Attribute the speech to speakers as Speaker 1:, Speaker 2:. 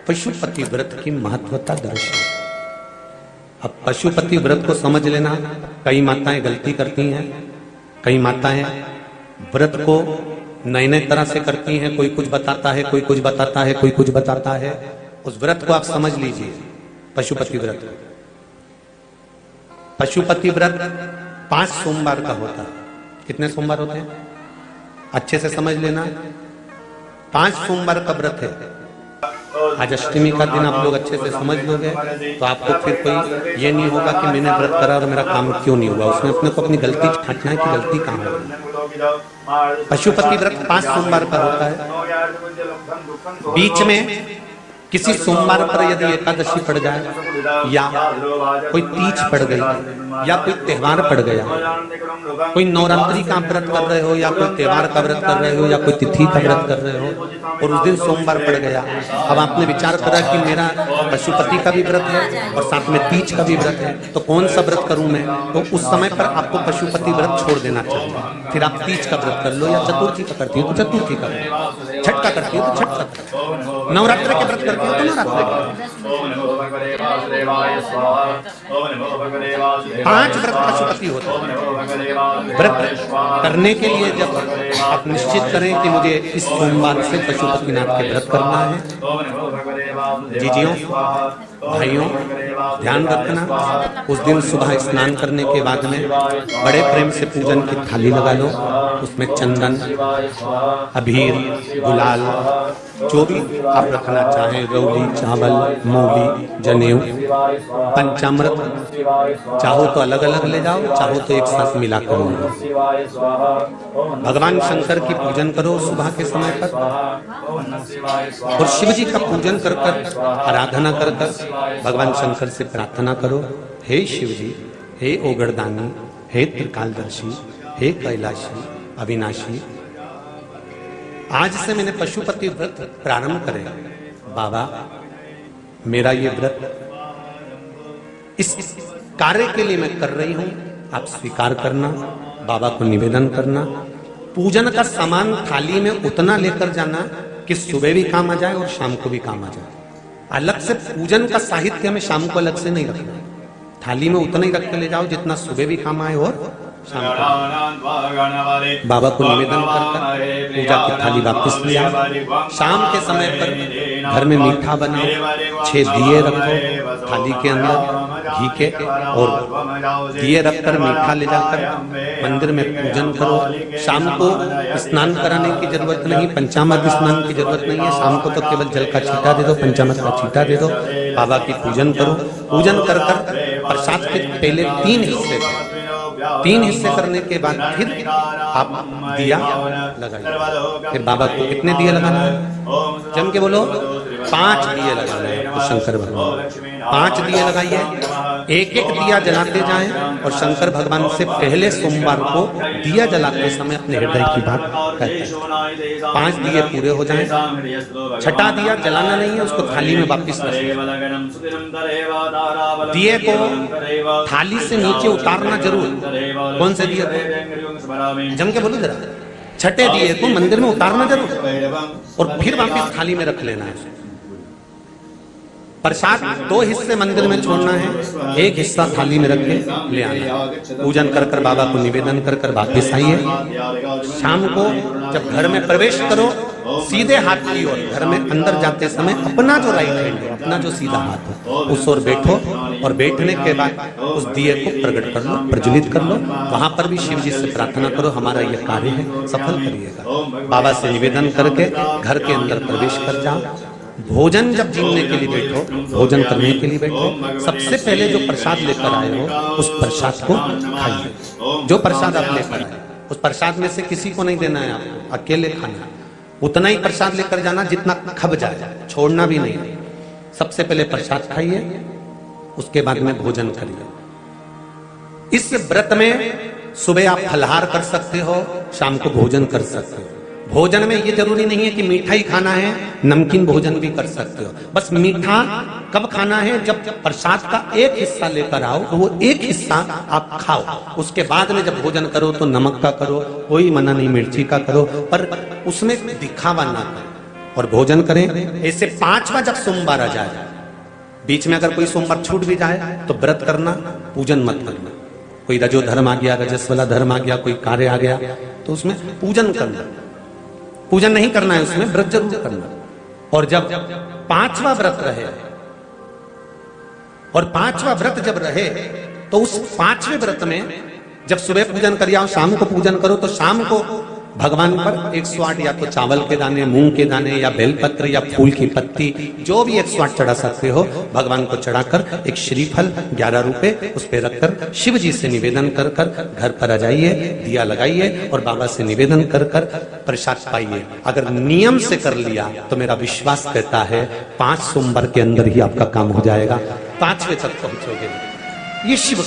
Speaker 1: पशुपति व्रत की महत्वता दर्शाए। अब पशुपति व्रत को समझ लेना। कई माताएं गलती करती हैं, कई माताएं व्रत को नए नए तरह से करती हैं। कोई कुछ बताता है, कोई कुछ बताता है, कोई कुछ बताता है। उस व्रत को आप समझ लीजिए, पशुपति व्रत। पशुपति व्रत 5 सोमवार का होता है। कितने सोमवार होते हैं अच्छे से समझ लेना। 5 सोमवार का व्रत है। आज अष्टमी का दिन आप लोग अच्छे से समझ लोगे तो आपको फिर कोई ये नहीं होगा कि मैंने व्रत करा और मेरा काम क्यों नहीं हुआ। उसमें अपने को अपनी गलती छांटना है कि गलती कहाँ होगी। पशुपति व्रत 5 सोमवार का होता है। बीच में किसी सोमवार पर यदि एकादशी पड़ जाए या कोई तीज पड़ गई या कोई त्योहार पड़ गया, कोई नवरात्रि का व्रत कर रहे हो या कोई त्योहार का व्रत कर रहे हो या कोई तिथि का व्रत कर रहे हो और उस दिन सोमवार पड़ गया, अब आपने विचार करा कि मेरा पशुपति का भी व्रत है और साथ में तीज का भी व्रत है, तो कौन सा व्रत करूं मैं? तो उस समय पर आपको पशुपति व्रत छोड़ देना चाहिए। फिर आप तीज का व्रत कर लो या चतुर्थी का करती हो तो चतुर्थी का, छठ का करती हो तो छठ का, नवरात्र के व्रत करती हो तो नवरात्र। 5 व्रत पशुपति होते हैं। व्रत करने के लिए जब आप निश्चित करें कि मुझे इस सोमवार से पशुपतिनाथ के व्रत करना है, जीजियों भाइयों ध्यान रखना, उस दिन सुबह स्नान करने के बाद में बड़े प्रेम से पूजन की थाली लगा लो। उसमें चंदन, अबीर, गुलाल, जो भी आप रखना चाहें, रौली, चावल, मूली, जनेऊ, पंचामृत, चाहो तो अलग अलग ले जाओ, चाहो तो एक साथ मिला कर ले जाओ। भगवान शंकर की पूजन करो सुबह के समय पर और शिव जी का पूजन कर कर, आराधना कर कर भगवान शंकर से प्रार्थना करो, हे शिव जी, हे ओगरदानी, हे त्रिकालदर्शी, हे कैलाशी, अविनाशी, आज से मैंने पशुपति व्रत प्रारंभ करे। बाबा मेरा ये व्रत इस कार्य के लिए मैं कर रही हूं, आप स्वीकार करना। बाबा को निवेदन करना। पूजन का सामान थाली में उतना लेकर जाना कि सुबह भी काम आ जाए और शाम को भी काम आ जाए। अलग से पूजन का साहित्य हमें शाम को अलग से नहीं रखना। थाली में उतना ही रख के ले जाओ जितना सुबह भी काम आए और शाम को। बाबा को निवेदन कर पूजा की थाली वापस ले आओ। शाम के समय पर घर में मीठा बनाओ, 6 दिए रखो थाली के अंदर घी के, और दिए रखकर मीठा ले जाकर मंदिर में पूजन करो। शाम को स्नान कराने की जरूरत नहीं, पंचामृत स्नान की जरूरत नहीं है। शाम को तो केवल जल का छींटा दे दो, पंचामृत का छींटा दे दो, बाबा की पूजन करो। पूजन कर कर प्रसाद के पहले 3 हिस्से करने के बाद फिर आप दिया लगाइए। फिर बाबा को कितने दिए लगाना है? जम के बोलो, 5 दिए लगाना है। तो शंकर भगवान 5 दिए लगाइए, एक एक दिया जलाते जाएं और शंकर भगवान से पहले सोमवार को दिया जलाते समय अपने हृदय की बात कहते हैं। 5 दिए पूरे हो जाएं, छठा दिया जलाना नहीं है, उसको थाली में वापस रखें। दिए को थाली से नीचे उतारना जरूर। कौन से दिए को? जम के बोलो जरा। छठे दिए को मंदिर में उतारना जरूर और फिर वापस थाली में रख लेना है। प्रसाद 2 हिस्से मंदिर में छोड़ना है, 1 हिस्सा थाली में रख के ले आना। पूजन कर कर बाबा को निवेदन कर कर वापस आइए। शाम को जब घर में प्रवेश करो, सीधे हाथ की ओर घर में अंदर जाते समय अपना जो राइट हैंड है, अपना जो सीधा हाथ हो, उस ओर बैठो और बैठने के बाद उस दिए को प्रकट कर लो, प्रज्वलित कर लो। वहां पर भी शिव जी से प्रार्थना करो, हमारा यह कार्य है सफल करिएगा। बाबा से निवेदन करके घर के अंदर प्रवेश कर जाओ। भोजन जब जीने के लिए बैठो, भोजन करने के लिए बैठो, सबसे पहले जो प्रसाद लेकर आए हो उस प्रसाद को खाइए। जो प्रसाद आप लेकर आए उस प्रसाद में से किसी को नहीं देना है, आपको अकेले खाना। उतना ही प्रसाद लेकर जाना जितना खब जाए, छोड़ना भी नहीं। सबसे पहले प्रसाद खाइए, उसके बाद में भोजन करिए। इस व्रत में सुबह आप फलहार कर सकते हो, शाम को भोजन कर सकते हो। भोजन में ये जरूरी नहीं है कि मीठा ही खाना है, नमकीन भोजन भी कर सकते हो। बस मीठा कब खाना है? जब प्रसाद का 1 हिस्सा लेकर आओ तो वो 1 हिस्सा आप खाओ। उसके बाद में जब भोजन करो तो नमक का करो, कोई मना नहीं, मिर्ची का करो, पर उसमें दिखावा ना करो। और भोजन करें। ऐसे 5वां जब सोमवार आ जाए, बीच में अगर कोई सोमवार छूट भी जाए तो व्रत करना, पूजन मत करना। कोई रजो धर्म आ गया, रजस्वला धर्म आ गया, कोई कार्य आ गया तो उसमें पूजन करना, पूजन नहीं करना है, उसमें व्रत जरूर करना। और जब 5वां व्रत रहे, और 5वां व्रत जब रहे तो उस 5वें व्रत में जब सुबह पूजन कर आओ, शाम को पूजन करो, तो शाम को भगवान पर 108 या तो चावल के दाने, मूंग के दाने, या बेलपत्र, या फूल की पत्ती, जो भी 108 चढ़ा सकते हो भगवान को चढ़ाकर एक श्रीफल 11 रुपए उस पर रखकर शिव जी से निवेदन कर कर घर पर आ जाइए, दिया लगाइए और बाबा से निवेदन कर कर प्रसाद पाइए। अगर नियम से कर लिया तो मेरा विश्वास कहता है 5 सोमवार के अंदर ही आपका काम हो जाएगा, 5वें तक पहुंचोगे। ये शिव